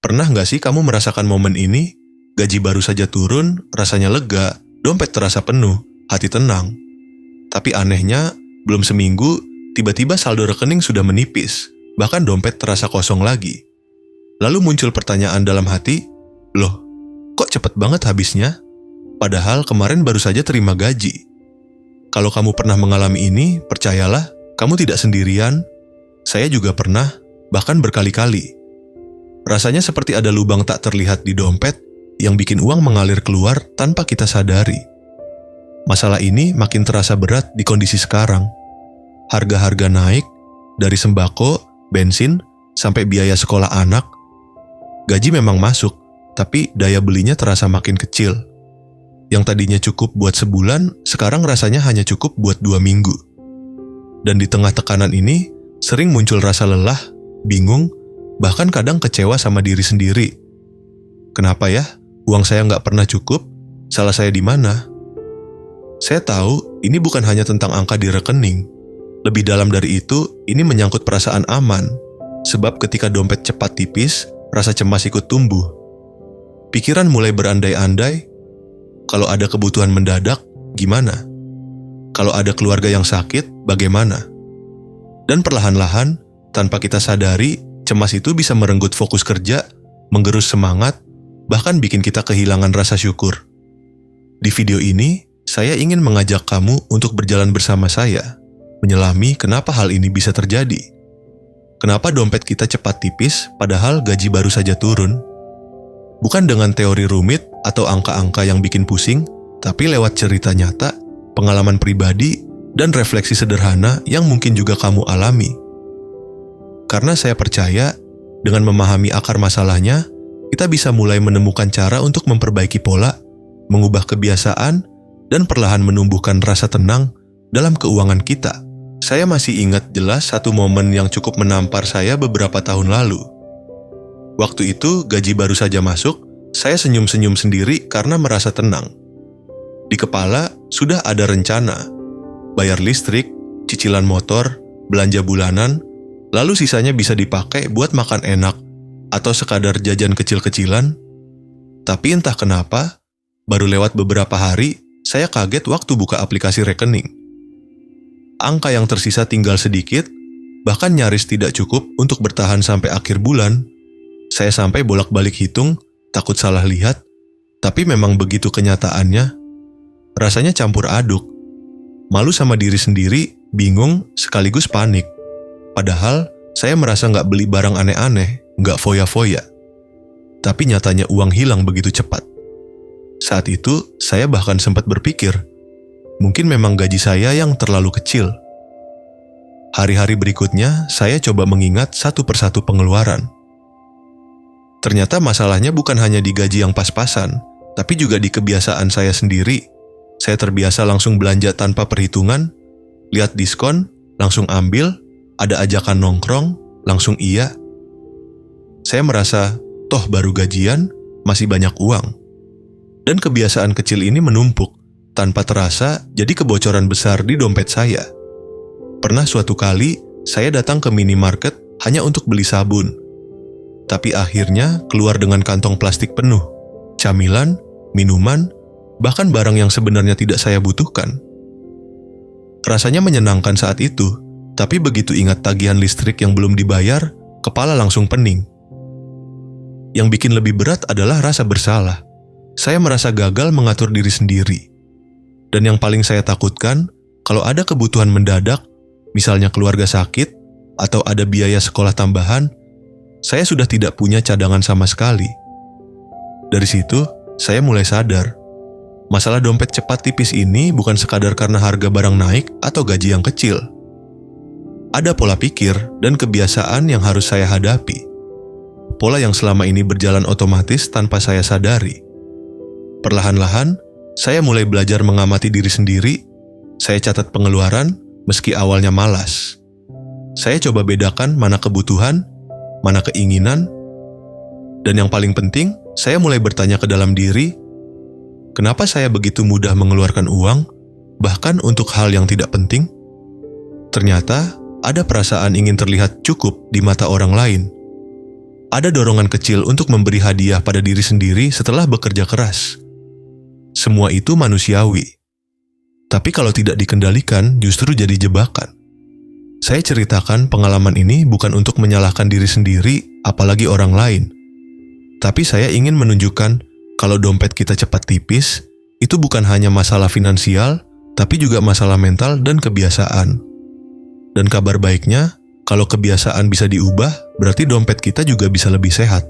Pernah nggak sih kamu merasakan momen ini? Gaji baru saja turun, rasanya lega, dompet terasa penuh, hati tenang. Tapi anehnya, belum seminggu, tiba-tiba saldo rekening sudah menipis, bahkan dompet terasa kosong lagi. Lalu muncul pertanyaan dalam hati, loh, kok cepet banget habisnya? Padahal kemarin baru saja terima gaji. Kalau kamu pernah mengalami ini, percayalah, kamu tidak sendirian. Saya juga pernah, bahkan berkali-kali. Rasanya seperti ada lubang tak terlihat di dompet yang bikin uang mengalir keluar tanpa kita sadari. Masalah ini makin terasa berat di kondisi sekarang. Harga-harga naik, dari sembako, bensin, sampai biaya sekolah anak. Gaji memang masuk, tapi daya belinya terasa makin kecil. Yang tadinya cukup buat sebulan, sekarang rasanya hanya cukup buat 2 minggu. Dan di tengah tekanan ini, sering muncul rasa lelah, bingung, bahkan kadang kecewa sama diri sendiri. Kenapa ya? Uang saya nggak pernah cukup? Salah saya di mana? Saya tahu ini bukan hanya tentang angka di rekening. Lebih dalam dari itu, ini menyangkut perasaan aman. Sebab ketika dompet cepat tipis, rasa cemas ikut tumbuh. Pikiran mulai berandai-andai, kalau ada kebutuhan mendadak, gimana? Kalau ada keluarga yang sakit, bagaimana? Dan perlahan-lahan, tanpa kita sadari, cemas itu bisa merenggut fokus kerja, menggerus semangat, bahkan bikin kita kehilangan rasa syukur. Di video ini, saya ingin mengajak kamu untuk berjalan bersama saya, menyelami kenapa hal ini bisa terjadi. Kenapa dompet kita cepat tipis padahal gaji baru saja turun? Bukan dengan teori rumit atau angka-angka yang bikin pusing, tapi lewat cerita nyata, pengalaman pribadi, dan refleksi sederhana yang mungkin juga kamu alami. Karena saya percaya, dengan memahami akar masalahnya, kita bisa mulai menemukan cara untuk memperbaiki pola, mengubah kebiasaan, dan perlahan menumbuhkan rasa tenang dalam keuangan kita. Saya masih ingat jelas satu momen yang cukup menampar saya beberapa tahun lalu. Waktu itu gaji baru saja masuk, saya senyum-senyum sendiri karena merasa tenang. Di kepala sudah ada rencana, bayar listrik, cicilan motor, belanja bulanan, lalu sisanya bisa dipakai buat makan enak atau sekadar jajan kecil-kecilan. Tapi entah kenapa, baru lewat beberapa hari, saya kaget waktu buka aplikasi rekening. Angka yang tersisa tinggal sedikit, bahkan nyaris tidak cukup untuk bertahan sampai akhir bulan. Saya sampai bolak-balik hitung, takut salah lihat, tapi memang begitu kenyataannya. Rasanya campur aduk. Malu sama diri sendiri, bingung, sekaligus panik. Padahal, saya merasa nggak beli barang aneh-aneh, nggak foya-foya. Tapi nyatanya uang hilang begitu cepat. Saat itu, saya bahkan sempat berpikir, mungkin memang gaji saya yang terlalu kecil. Hari-hari berikutnya, saya coba mengingat satu persatu pengeluaran. Ternyata masalahnya bukan hanya di gaji yang pas-pasan, tapi juga di kebiasaan saya sendiri. Saya terbiasa langsung belanja tanpa perhitungan, lihat diskon, langsung ambil, ada ajakan nongkrong, langsung iya. Saya merasa, toh baru gajian, masih banyak uang. Dan kebiasaan kecil ini menumpuk, tanpa terasa jadi kebocoran besar di dompet saya. Pernah suatu kali, saya datang ke minimarket hanya untuk beli sabun. Tapi akhirnya keluar dengan kantong plastik penuh, camilan, minuman, bahkan barang yang sebenarnya tidak saya butuhkan. Rasanya menyenangkan saat itu, tapi begitu ingat tagihan listrik yang belum dibayar, kepala langsung pening. Yang bikin lebih berat adalah rasa bersalah. Saya merasa gagal mengatur diri sendiri. Dan yang paling saya takutkan, kalau ada kebutuhan mendadak, misalnya keluarga sakit, atau ada biaya sekolah tambahan, saya sudah tidak punya cadangan sama sekali. Dari situ, saya mulai sadar, masalah dompet cepat tipis ini bukan sekadar karena harga barang naik atau gaji yang kecil. Ada pola pikir dan kebiasaan yang harus saya hadapi. Pola yang selama ini berjalan otomatis tanpa saya sadari. Perlahan-lahan, saya mulai belajar mengamati diri sendiri. Saya catat pengeluaran meski awalnya malas. Saya coba bedakan mana kebutuhan, mana keinginan, dan yang paling penting, saya mulai bertanya ke dalam diri, kenapa saya begitu mudah mengeluarkan uang, bahkan untuk hal yang tidak penting? Ternyata, ada perasaan ingin terlihat cukup di mata orang lain. ada dorongan kecil untuk memberi hadiah pada diri sendiri setelah bekerja keras. Semua itu manusiawi. Tapi kalau tidak dikendalikan, justru jadi jebakan. Saya ceritakan pengalaman ini bukan untuk menyalahkan diri sendiri, apalagi orang lain. Tapi saya ingin menunjukkan kalau dompet kita cepat tipis, itu bukan hanya masalah finansial, tapi juga masalah mental dan kebiasaan. Dan kabar baiknya, kalau kebiasaan bisa diubah, berarti dompet kita juga bisa lebih sehat.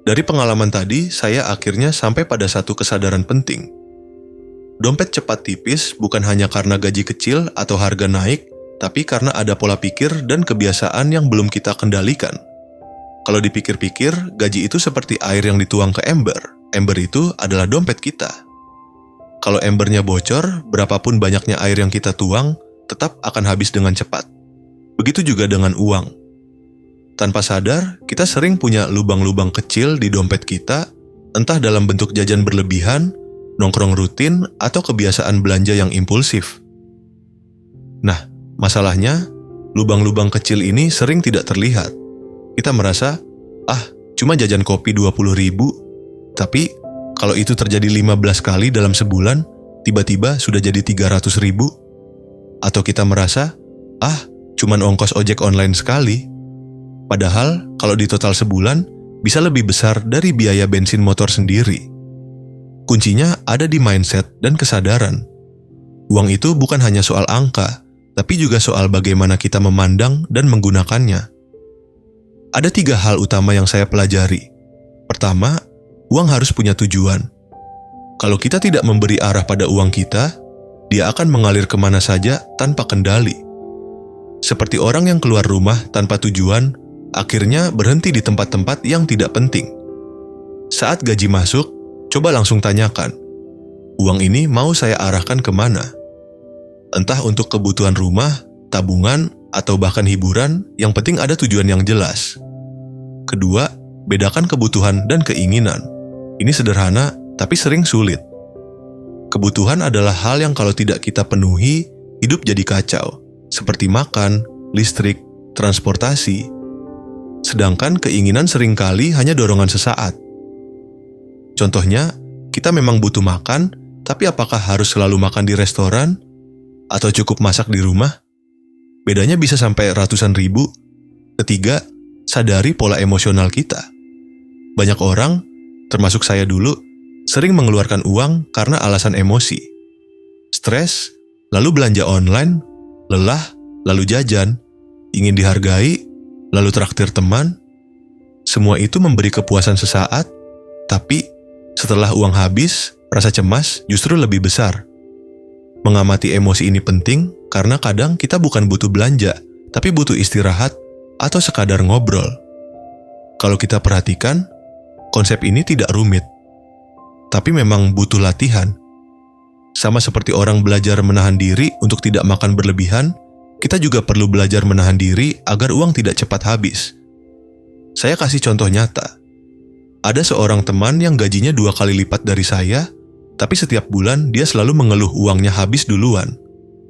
Dari pengalaman tadi, saya akhirnya sampai pada satu kesadaran penting. Dompet cepat tipis bukan hanya karena gaji kecil atau harga naik, tapi karena ada pola pikir dan kebiasaan yang belum kita kendalikan. Kalau dipikir-pikir, gaji itu seperti air yang dituang ke ember. Ember itu adalah dompet kita. Kalau embernya bocor, berapapun banyaknya air yang kita tuang, tetap akan habis dengan cepat. Begitu juga dengan uang. Tanpa sadar, kita sering punya lubang-lubang kecil di dompet kita, entah dalam bentuk jajan berlebihan, nongkrong rutin, atau kebiasaan belanja yang impulsif. Nah, masalahnya, lubang-lubang kecil ini sering tidak terlihat. Kita merasa, cuma jajan kopi 20.000, tapi kalau itu terjadi 15 kali dalam sebulan, tiba-tiba sudah jadi 300.000. Atau kita merasa, cuman ongkos ojek online sekali. Padahal kalau di total sebulan, bisa lebih besar dari biaya bensin motor sendiri. Kuncinya ada di mindset dan kesadaran. Uang itu bukan hanya soal angka, tapi juga soal bagaimana kita memandang dan menggunakannya. Ada 3 hal utama yang saya pelajari. Pertama, uang harus punya tujuan. Kalau kita tidak memberi arah pada uang kita, dia akan mengalir kemana saja tanpa kendali. Seperti orang yang keluar rumah tanpa tujuan, akhirnya berhenti di tempat-tempat yang tidak penting. Saat gaji masuk, coba langsung tanyakan, uang ini mau saya arahkan kemana? Entah untuk kebutuhan rumah, tabungan, atau bahkan hiburan, yang penting ada tujuan yang jelas. Kedua, bedakan kebutuhan dan keinginan. Ini sederhana, tapi sering sulit. Kebutuhan adalah hal yang kalau tidak kita penuhi, hidup jadi kacau. Seperti makan, listrik, transportasi. Sedangkan keinginan seringkali hanya dorongan sesaat. Contohnya, kita memang butuh makan, tapi apakah harus selalu makan di restoran? Atau cukup masak di rumah? Bedanya bisa sampai ratusan ribu. Ketiga, sadari pola emosional kita. Banyak orang, termasuk saya dulu, sering mengeluarkan uang karena alasan emosi. Stres, lalu belanja online, lelah, lalu jajan, ingin dihargai, lalu traktir teman. Semua itu memberi kepuasan sesaat, tapi setelah uang habis, rasa cemas justru lebih besar. Mengamati emosi ini penting karena kadang kita bukan butuh belanja, tapi butuh istirahat atau sekadar ngobrol. Kalau kita perhatikan, konsep ini tidak rumit, tapi memang butuh latihan. Sama seperti orang belajar menahan diri untuk tidak makan berlebihan, kita juga perlu belajar menahan diri agar uang tidak cepat habis. Saya kasih contoh nyata. Ada seorang teman yang gajinya 2 kali lipat dari saya, tapi setiap bulan dia selalu mengeluh uangnya habis duluan.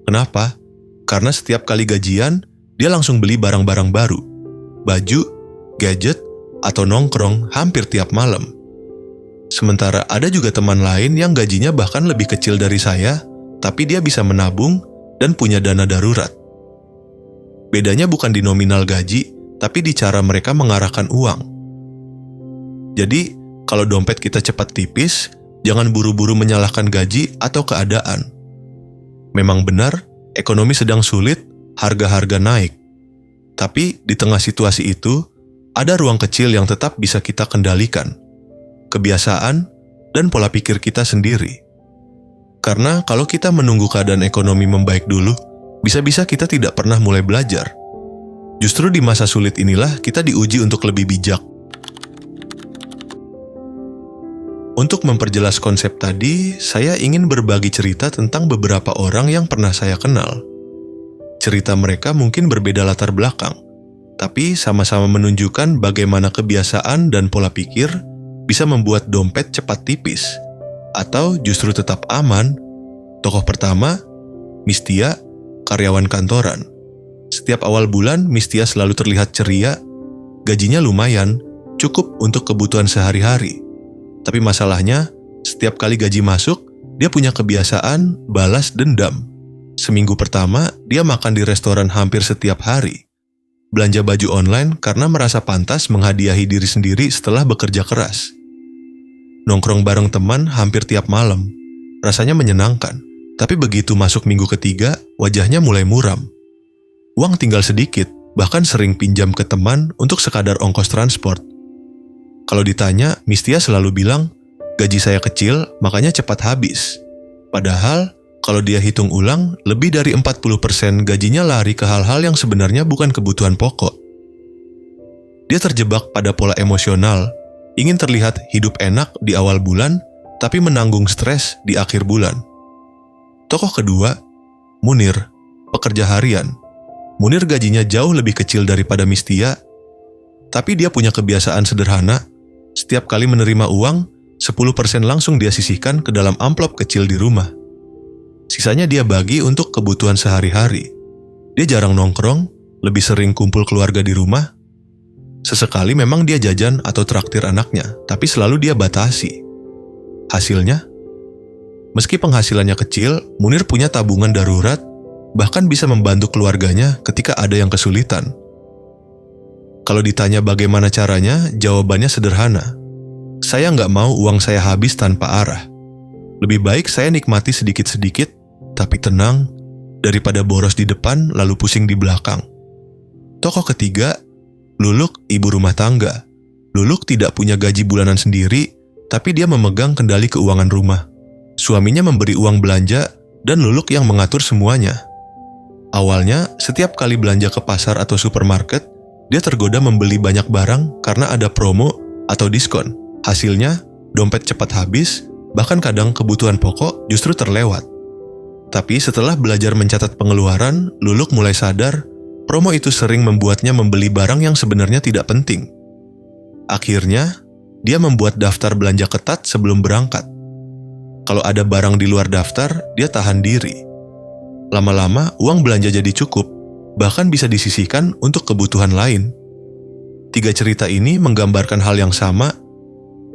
Kenapa? Karena setiap kali gajian, dia langsung beli barang-barang baru, baju, gadget, atau nongkrong hampir tiap malam. Sementara ada juga teman lain yang gajinya bahkan lebih kecil dari saya, tapi dia bisa menabung dan punya dana darurat. Bedanya bukan di nominal gaji, tapi di cara mereka mengarahkan uang. Jadi, kalau dompet kita cepat tipis, jangan buru-buru menyalahkan gaji atau keadaan. Memang benar, ekonomi sedang sulit, harga-harga naik. Tapi di tengah situasi itu, ada ruang kecil yang tetap bisa kita kendalikan. Kebiasaan, dan pola pikir kita sendiri. Karena kalau kita menunggu keadaan ekonomi membaik dulu, bisa-bisa kita tidak pernah mulai belajar. Justru di masa sulit inilah kita diuji untuk lebih bijak. Untuk memperjelas konsep tadi, saya ingin berbagi cerita tentang beberapa orang yang pernah saya kenal. Cerita mereka mungkin berbeda latar belakang, tapi sama-sama menunjukkan bagaimana kebiasaan dan pola pikir bisa membuat dompet cepat tipis, atau justru tetap aman. Tokoh pertama, Mistia, karyawan kantoran. Setiap awal bulan, Mistia selalu terlihat ceria, gajinya lumayan, cukup untuk kebutuhan sehari-hari. Tapi masalahnya, setiap kali gaji masuk, dia punya kebiasaan balas dendam. Seminggu pertama, dia makan di restoran hampir setiap hari. Belanja baju online karena merasa pantas menghadiahi diri sendiri setelah bekerja keras. Nongkrong bareng teman hampir tiap malam. Rasanya menyenangkan. Tapi begitu masuk minggu ketiga, wajahnya mulai muram. Uang tinggal sedikit, bahkan sering pinjam ke teman untuk sekadar ongkos transport. Kalau ditanya, Mistia selalu bilang, gaji saya kecil, makanya cepat habis. Padahal, kalau dia hitung ulang, lebih dari 40% gajinya lari ke hal-hal yang sebenarnya bukan kebutuhan pokok. Dia terjebak pada pola emosional, ingin terlihat hidup enak di awal bulan, tapi menanggung stres di akhir bulan. Tokoh kedua, Munir, pekerja harian. Munir gajinya jauh lebih kecil daripada Mistia, tapi dia punya kebiasaan sederhana. Setiap kali menerima uang, 10% langsung dia sisihkan ke dalam amplop kecil di rumah. Sisanya dia bagi untuk kebutuhan sehari-hari. Dia jarang nongkrong, lebih sering kumpul keluarga di rumah. Sesekali memang dia jajan atau traktir anaknya, tapi selalu dia batasi. Hasilnya, meski penghasilannya kecil, Munir punya tabungan darurat, bahkan bisa membantu keluarganya ketika ada yang kesulitan. Kalau ditanya bagaimana caranya, jawabannya sederhana. Saya nggak mau uang saya habis tanpa arah. Lebih baik saya nikmati sedikit-sedikit, tapi tenang, daripada boros di depan lalu pusing di belakang. Tokoh ketiga, Luluk, ibu rumah tangga. Luluk tidak punya gaji bulanan sendiri, tapi dia memegang kendali keuangan rumah. Suaminya memberi uang belanja, dan Luluk yang mengatur semuanya. Awalnya, setiap kali belanja ke pasar atau supermarket, dia tergoda membeli banyak barang karena ada promo atau diskon. Hasilnya, dompet cepat habis, bahkan kadang kebutuhan pokok justru terlewat. Tapi setelah belajar mencatat pengeluaran, Luluk mulai sadar, promo itu sering membuatnya membeli barang yang sebenarnya tidak penting. Akhirnya, dia membuat daftar belanja ketat sebelum berangkat. Kalau ada barang di luar daftar, dia tahan diri. Lama-lama, uang belanja jadi cukup, bahkan bisa disisihkan untuk kebutuhan lain. 3 cerita ini menggambarkan hal yang sama.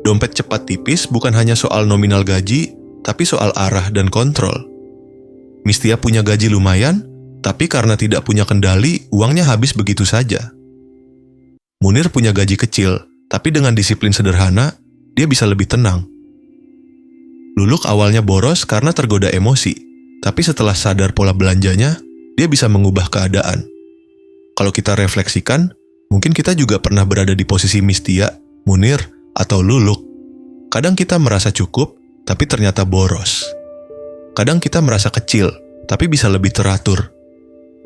Dompet cepat tipis bukan hanya soal nominal gaji, tapi soal arah dan kontrol. Mistia punya gaji lumayan, tapi karena tidak punya kendali, uangnya habis begitu saja. Munir punya gaji kecil, tapi dengan disiplin sederhana, dia bisa lebih tenang. Luluk awalnya boros karena tergoda emosi, tapi setelah sadar pola belanjanya, dia bisa mengubah keadaan. Kalau kita refleksikan, mungkin kita juga pernah berada di posisi Mistia, Munir, atau Luluk. Kadang kita merasa cukup, tapi ternyata boros. Kadang kita merasa kecil, tapi bisa lebih teratur.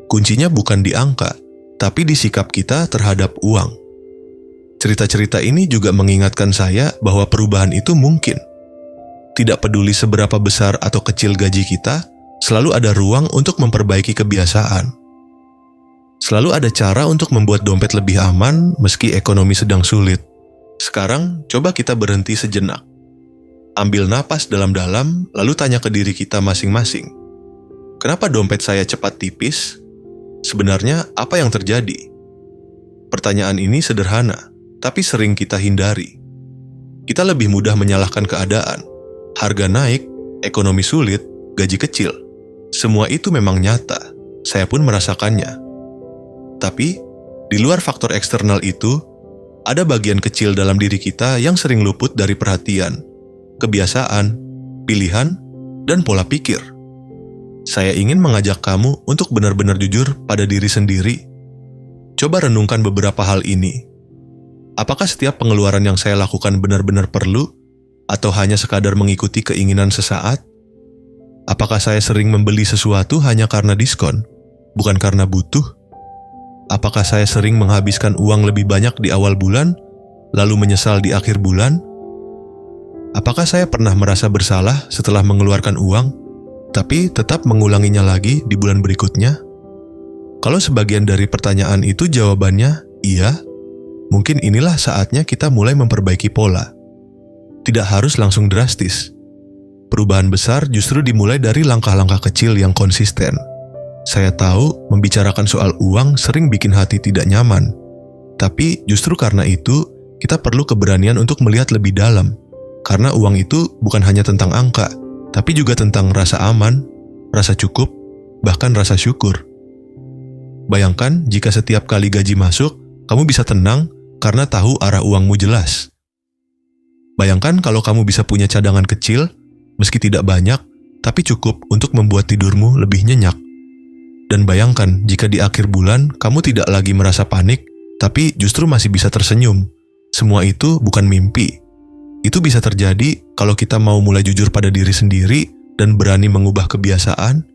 Kuncinya bukan di angka, tapi di sikap kita terhadap uang. Cerita-cerita ini juga mengingatkan saya bahwa perubahan itu mungkin. Tidak peduli seberapa besar atau kecil gaji kita, selalu ada ruang untuk memperbaiki kebiasaan. Selalu ada cara untuk membuat dompet lebih aman meski ekonomi sedang sulit. Sekarang, coba kita berhenti sejenak. Ambil napas dalam-dalam, lalu tanya ke diri kita masing-masing. Kenapa dompet saya cepat tipis? Sebenarnya, apa yang terjadi? Pertanyaan ini sederhana, tapi sering kita hindari. Kita lebih mudah menyalahkan keadaan. Harga naik, ekonomi sulit, gaji kecil. Semua itu memang nyata. Saya pun merasakannya. Tapi, di luar faktor eksternal itu, ada bagian kecil dalam diri kita yang sering luput dari perhatian, kebiasaan, pilihan, dan pola pikir. Saya ingin mengajak kamu untuk benar-benar jujur pada diri sendiri. Coba renungkan beberapa hal ini. Apakah setiap pengeluaran yang saya lakukan benar-benar perlu, atau hanya sekadar mengikuti keinginan sesaat? Apakah saya sering membeli sesuatu hanya karena diskon, bukan karena butuh? Apakah saya sering menghabiskan uang lebih banyak di awal bulan, lalu menyesal di akhir bulan? Apakah saya pernah merasa bersalah setelah mengeluarkan uang, tapi tetap mengulanginya lagi di bulan berikutnya? Kalau sebagian dari pertanyaan itu jawabannya iya, mungkin inilah saatnya kita mulai memperbaiki pola. Tidak harus langsung drastis. Perubahan besar justru dimulai dari langkah-langkah kecil yang konsisten. Saya tahu membicarakan soal uang sering bikin hati tidak nyaman. Tapi justru karena itu, kita perlu keberanian untuk melihat lebih dalam. Karena uang itu bukan hanya tentang angka, tapi juga tentang rasa aman, rasa cukup, bahkan rasa syukur. Bayangkan jika setiap kali gaji masuk, kamu bisa tenang karena tahu arah uangmu jelas. Bayangkan kalau kamu bisa punya cadangan kecil, meski tidak banyak, tapi cukup untuk membuat tidurmu lebih nyenyak. Dan bayangkan jika di akhir bulan kamu tidak lagi merasa panik, tapi justru masih bisa tersenyum. Semua itu bukan mimpi. Itu bisa terjadi kalau kita mau mulai jujur pada diri sendiri dan berani mengubah kebiasaan.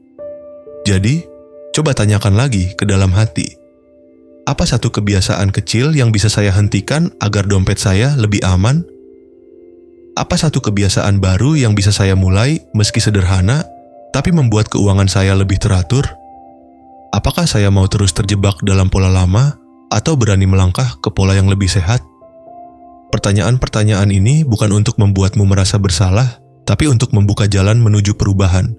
Jadi, coba tanyakan lagi ke dalam hati. Apa satu kebiasaan kecil yang bisa saya hentikan agar dompet saya lebih aman? Apa satu kebiasaan baru yang bisa saya mulai meski sederhana, tapi membuat keuangan saya lebih teratur? Apakah saya mau terus terjebak dalam pola lama atau berani melangkah ke pola yang lebih sehat? Pertanyaan-pertanyaan ini bukan untuk membuatmu merasa bersalah, tapi untuk membuka jalan menuju perubahan.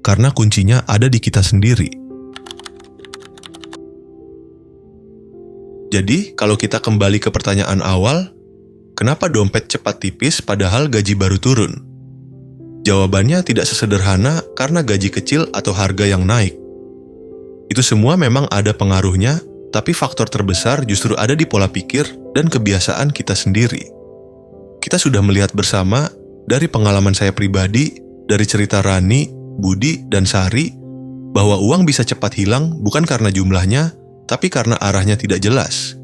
Karena kuncinya ada di kita sendiri. Jadi, kalau kita kembali ke pertanyaan awal, kenapa dompet cepat tipis padahal gaji baru turun? Jawabannya tidak sesederhana karena gaji kecil atau harga yang naik. Itu semua memang ada pengaruhnya, tapi faktor terbesar justru ada di pola pikir dan kebiasaan kita sendiri. Kita sudah melihat bersama dari pengalaman saya pribadi, dari cerita Rani, Budi, dan Sari, bahwa uang bisa cepat hilang bukan karena jumlahnya, tapi karena arahnya tidak jelas.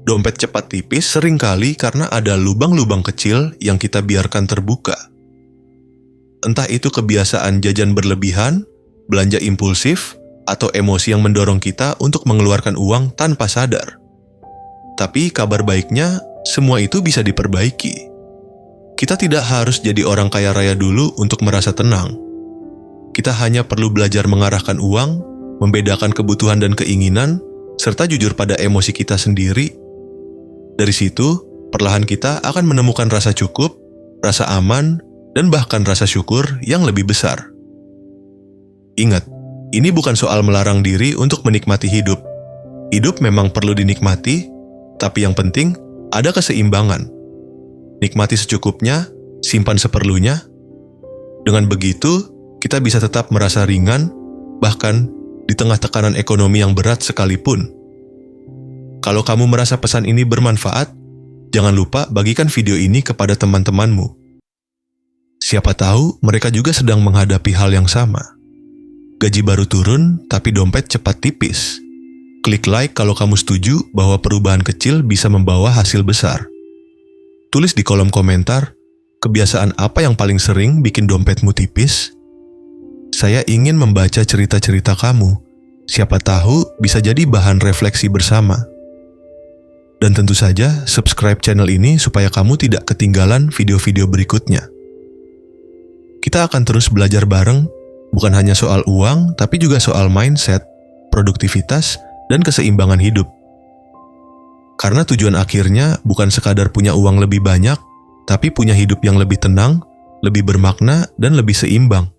Dompet cepat tipis seringkali karena ada lubang-lubang kecil yang kita biarkan terbuka. Entah itu kebiasaan jajan berlebihan, belanja impulsif, atau emosi yang mendorong kita untuk mengeluarkan uang tanpa sadar. Tapi kabar baiknya, semua itu bisa diperbaiki. Kita tidak harus jadi orang kaya raya dulu untuk merasa tenang. Kita hanya perlu belajar mengarahkan uang, membedakan kebutuhan dan keinginan, serta jujur pada emosi kita sendiri. Dari situ, perlahan kita akan menemukan rasa cukup, rasa aman, dan bahkan rasa syukur yang lebih besar. Ingat, ini bukan soal melarang diri untuk menikmati hidup. Hidup memang perlu dinikmati, tapi yang penting ada keseimbangan. Nikmati secukupnya, simpan seperlunya. Dengan begitu, kita bisa tetap merasa ringan, bahkan di tengah tekanan ekonomi yang berat sekalipun. Kalau kamu merasa pesan ini bermanfaat, jangan lupa bagikan video ini kepada teman-temanmu. Siapa tahu mereka juga sedang menghadapi hal yang sama. Gaji baru turun, tapi dompet cepat tipis. Klik like kalau kamu setuju bahwa perubahan kecil bisa membawa hasil besar. Tulis di kolom komentar, kebiasaan apa yang paling sering bikin dompetmu tipis? Saya ingin membaca cerita-cerita kamu. Siapa tahu bisa jadi bahan refleksi bersama. Dan tentu saja subscribe channel ini supaya kamu tidak ketinggalan video-video berikutnya. Kita akan terus belajar bareng, bukan hanya soal uang, tapi juga soal mindset, produktivitas, dan keseimbangan hidup. Karena tujuan akhirnya bukan sekadar punya uang lebih banyak, tapi punya hidup yang lebih tenang, lebih bermakna, dan lebih seimbang.